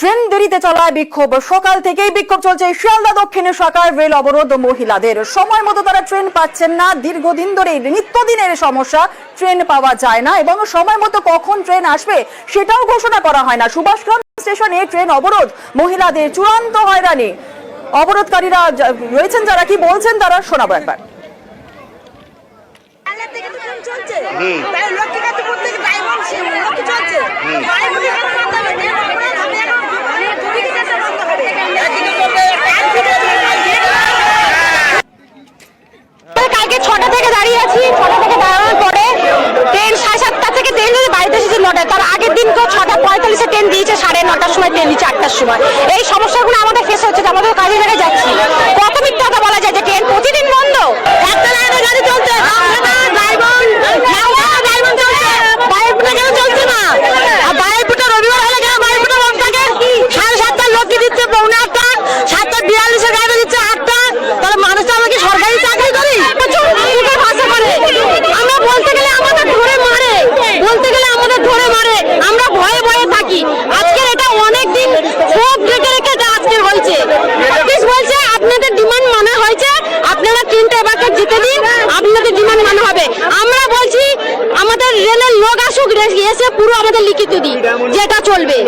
Train দেরিতে চলায় বিক্ষোভ। সকাল থেকেই বিক্ষোভ চলছে শিয়ালদা দক্ষিণের শাখায় রেল অবরোধ মহিলাদের। সময় মতো তারা ট্রেন পাচ্ছেন না। দীর্ঘদিন ধরে নিত্যদিনের সমস্যা, ট্রেন পাওয়া যায় না এবং সময় মতো কখন ট্রেন আসবে সেটাও ঘোষণা করা হয় না। সুভাষগ্রাম স্টেশনে ট্রেন অবরোধ, মহিলাদের চূড়ান্ত হয়রানি। অবরোধকারীরা রয়েছেন যারা কি বলছেন তারা শোনাবো একবার। কালকে 6টা থেকে দাঁড়িয়ে আছি। 6টা থেকে দাঁড়ানোর পরে ট্রেন 7:30 থেকে ট্রেন যদি বাড়িতে এসেছে 9টায়, তার আগের দিন তো 6:45 ট্রেন দিয়েছে, 9:30টার সময় ট্রেন দিচ্ছে 8টার সময়। এই সমস্যাগুলো আমাদের ফেস হচ্ছে, আমাদের কাজে জায়গায় যাচ্ছি। কত মিথ্যা কথা বলা যায় যে ট্রেন প্রতিদিন বন্ধ। একটা লাইনে গাড়ি চলছে, চলছে না। আর বাইরপুটা রবিবার হলে কেন বাইরপুটা বন্ধ থাকে? 7:30 লোককে দিচ্ছে 8:45, 7:42 গাড়ি দিচ্ছে 8টা। তাহলে মানুষটা আমরা কি সরকারি চাকরি করি? ভাষা করে আমরা বলতে গেলে আমাদের ধরে মারে, বলতে গেলে আমাদের ধরে মারে। আমরা ভয়ে ভয়ে থাকি। আজকের এটা অনেক দিন খুব রেখে রেখে আজকের হয়েছে। অফিস বলছে আপনাদের ডিমান্ড মানা হয়েছে, আপনারা ট্রেনটা এবারকে জিতে দিন, আপনাদের ডিমান্ড মানা হবে। আমরা বলছি আমাদের রেলের লোক আসুক, এসে পুরো আমাদের লিখিত দিন যেটা চলবে।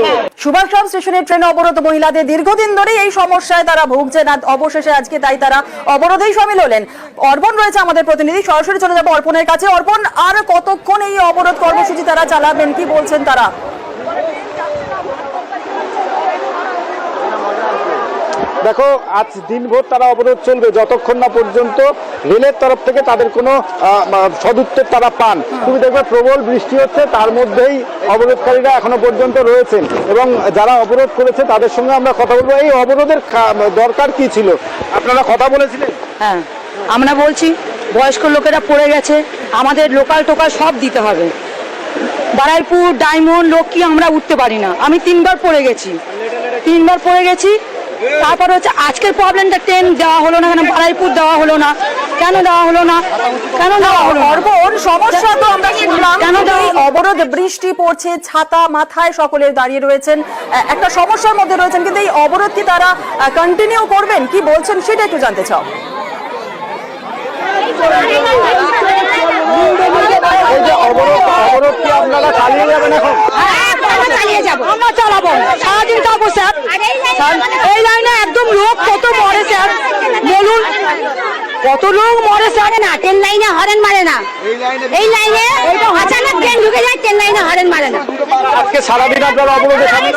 সুভাষগ্রাম স্টেশনে ট্রেন অবরোধ মহিলাদের। দীর্ঘদিন ধরে এই সমস্যায় তারা ভুগছেন। অবশেষে আজকে তাই তারা অবরোধেই সামিল হলেন। অর্পণ রয়েছে আমাদের প্রতিনিধি, সরাসরি চলে যাবো অর্পণের কাছে। অর্পণ, আর কতক্ষণ এই অবরোধ কর্মসূচি তারা চালাবেন, কি বলছেন তারা? দেখো, আজ দিনভর তারা অবরোধ চলবে যতক্ষণ না পর্যন্ত রেলের তরফ থেকে তাদের কোনো সদুত্তর তারা পান। তুমি দেখবে প্রবল বৃষ্টি হচ্ছে, তার মধ্যেই অবরোধকারীরা এখনো পর্যন্ত রয়েছেন এবং যারা অবরোধ করেছে তাদের সঙ্গে আমরা কথা বলবো। এই অবরোধের দরকার কি ছিল, আপনারা কথা বলেছিলেন? হ্যাঁ, আমরা বলছি বয়স্ক লোকেরা পড়ে গেছে, আমাদের লোকাল টোকাল সব দিতে হবে। বারাইপুর, ডায়মন্ড, লক্ষ্মী আমরা উঠতে পারি না। আমি 3বার পড়ে গেছি, 3বার পড়ে গেছি। তারপর হচ্ছে আজকের প্রবলেমটা, ট্রেন দেওয়া হলো না কেন, বারাইপুর দেওয়া হলো না কেন, দেওয়া হলো না কেন, দেওয়া হলো অর্পণ, সমস্যা তো আমরা শুনলাম, কেন অবরোধ? বৃষ্টি পড়ছে, ছাতা মাথায় সকলে দাঁড়িয়ে রয়েছেন, একটা সমস্যার মধ্যে রয়েছেন, কিন্তু এই অবরোধ কি তারা কন্টিনিউ করবেন, কি বলছেন সেটা একটু জানতে চাও। এই যে অবরোধ কি আপনারা চালিয়ে যাবেন এখন? চালিয়ে যাবো, আমরা চালাবো, সারাদিন যাবো স্যার। এই লাইনে একদম লোক কত মরে স্যার, বলুন কত লোক মরে স্যার। না ট্রেন লাইনে হরেন মারে না, এই লাইনে আচানক ট্রেন ঢুকে যায়, ট্রেন লাইনে হরেন মারে না। আজকে সারাদিন আপনারা অবরোধে সামিল?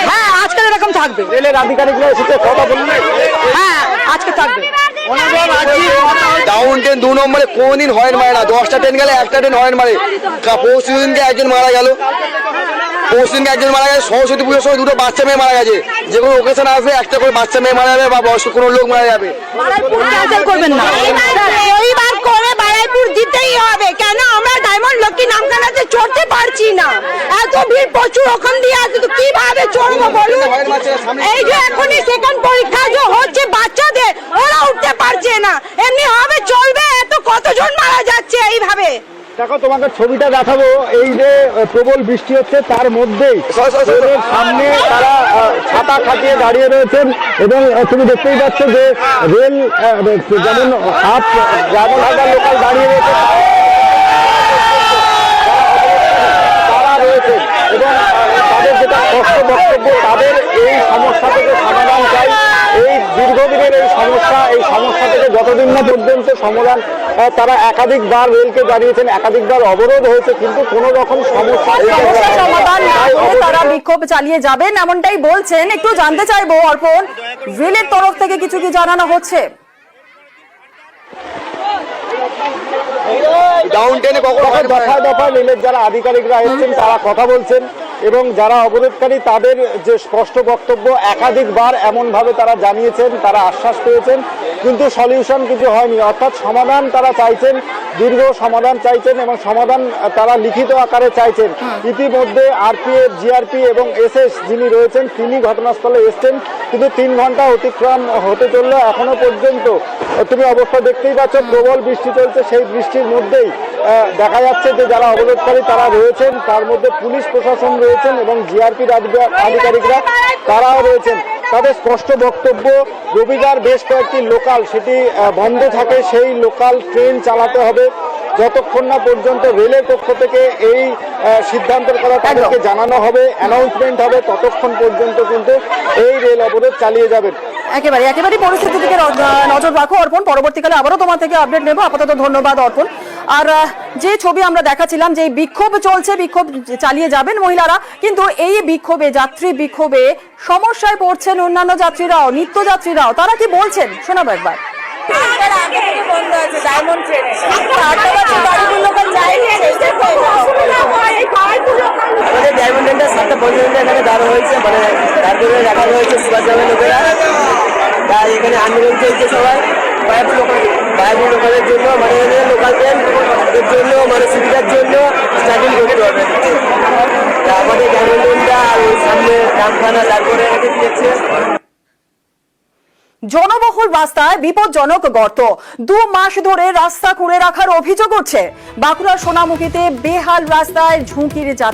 হ্যাঁ, আজকে এরকম থাকবে। রেলের আধিকারিকরা এসেছে, কথা বললেন? হ্যাঁ, আজকে থাকবে। ডাউন ট্রেন 2 নম্বরে কোনদিন হরেন মারে না। 10টা ট্রেন গেলে একটা ট্রেন হরেন মারে। পরশুদিনকে একজন মারা গেল, সরস্বতী পুজোর সময় 2টো বাচ্চা মেয়ে মারা গেছে। যে কোনো ওকেশন আসবে একটা করে বাচ্চা মেয়ে মারা যাবে বা বয়স্ক কোনো লোক মারা যাবে। করবেন না, এইবার করে বারাইপুর দিতেই হবে। কেন আমরা ডায়মন্ড লক্ষ্মী নামখানাতে চড়তে পারছি না? এত ভিড় প্রচুর ওখান দিয়ে আছে, তো কিভাবে চড়বো বলুন? এই যে এখনই সেকেন্ড পরীক্ষা যে হচ্ছে বাচ্চাদের, ওরা উঠতে পারছে না। এমনি হবে চলবে? এত কতজন মারা যাচ্ছে এইভাবে। দেখো, তোমাকে ছবিটা দেখাবো। এই যে প্রবল বৃষ্টি হচ্ছে, তার মধ্যেই রেলের সামনে তারা ছাতা খাটিয়ে দাঁড়িয়ে রয়েছেন এবং তুমি দেখতেই পাচ্ছ যে রেল যেমন হাজার লোকাল দাঁড়িয়ে রয়েছে তারা রয়েছেন এবং তাদের যেটা স্পষ্ট বক্তব্য, তাদের এই সমস্যা থেকে সমাধান চাই। এই দীর্ঘদিনের এই সমস্যা থেকে যতদিন না পর্যন্ত সমাধান, তারা একাধিকবার রেলকে জানিয়েছেন, একাধিকবার অবরোধ হয়েছে, কিন্তু কোনো রকম সমস্যার সমাধান না হলে তারা বিক্ষোভ চালিয়ে যাবেন, এমনটাই বলছেন। একটু জানতে চাইবো অর্পণ, রেলের তরফ থেকে কিছু কি জানানো হচ্ছে? ডাউন ট্রেনে দফায় দফায় রেলের যারা আধিকারিকরা এসেছেন তারা কথা বলছেন এবং যারা অবরোধকারী তাদের যে স্পষ্ট বক্তব্য, একাধিকবার এমনভাবে তারা জানিয়েছেন, তারা আশ্বাস পেয়েছেন, কিন্তু সলিউশন কিছু হয়নি। অর্থাৎ সমাধান তারা চাইছেন, দীর্ঘ সমাধান চাইছেন এবং সমাধান তারা লিখিত আকারে চাইছেন। ইতিমধ্যে আরপিএফ, জিআরপি এবং এসএস যিনি রয়েছেন তিনি ঘটনাস্থলে এসছেন, কিন্তু 3 ঘন্টা অতিক্রম হতে চললো এখনো পর্যন্ত। তুমি অবস্থা দেখতেই পাচ্ছ, প্রবল বৃষ্টি চলছে। সেই বৃষ্টির মধ্যেই দেখা যাচ্ছে যে যারা অবরোধকারী তারা রয়েছেন, তার মধ্যে পুলিশ প্রশাসন রয়েছেন এবং জিআরপির আধিকারিকরা তারাও রয়েছেন। তাদের স্পষ্ট বক্তব্য, রবিবার বেশ কয়েকটি লোকাল সেটি বন্ধ থাকে, সেই লোকাল ট্রেন চালাতে হবে যতক্ষণ না পর্যন্ত রেলের পক্ষ থেকে এই সিদ্ধান্তের কথা তাদেরকে জানানো হবে, অ্যানাউন্সমেন্ট হবে, ততক্ষণ পর্যন্ত কিন্তু এই রেল অবরোধ চালিয়ে যাবেন। একেবারে পরিস্থিতি থেকে নজর রাখো অর্পণ, পরবর্তীকালে আবারও তোমার থেকে আপডেট নেবো। আপাতত ধন্যবাদ অর্পণ। আর যে ছবি আমরা দেখাচ্ছিলাম, যে বিক্ষোভ চলছে, বিক্ষোভ চালিয়ে যাবেন মহিলারা, কিন্তু এই বিক্ষোভে, যাত্রী বিক্ষোভে সমস্যায় পড়ছেন অন্যান্য যাত্রীরাও, নিত্যযাত্রীরাও। তারা কি বলছেন শোনাবো একবার। আমাদের ডায়মন্ড ট্রেনটা 7:55 এখানে দাঁড়ানো হয়েছে, মানে তারপরে রাখা হয়েছে সুভাষগ্রামের লোকেরা। তাই এখানে আন্দোলন চলছে সবাই বাইরের লোকালের জন্য, মানে লোকাল ট্রেন এর জন্য, মানে সুবিধার জন্য স্ট্রাগল করতে হবে। আমাদের ডায়মন্ড ট্রেনটা আর ওই সামনে রামখানা তারপরে দেখছে। জনবহুল রাস্তায় বিপজ্জনক গর্ত, 2 মাস ধরে রাস্তা খুঁড়ে রাখার অভিযোগ উঠছে। বাঁকুড়ার সোনামুখীতে বেহাল রাস্তায় ঝুঁকির যাত্রা।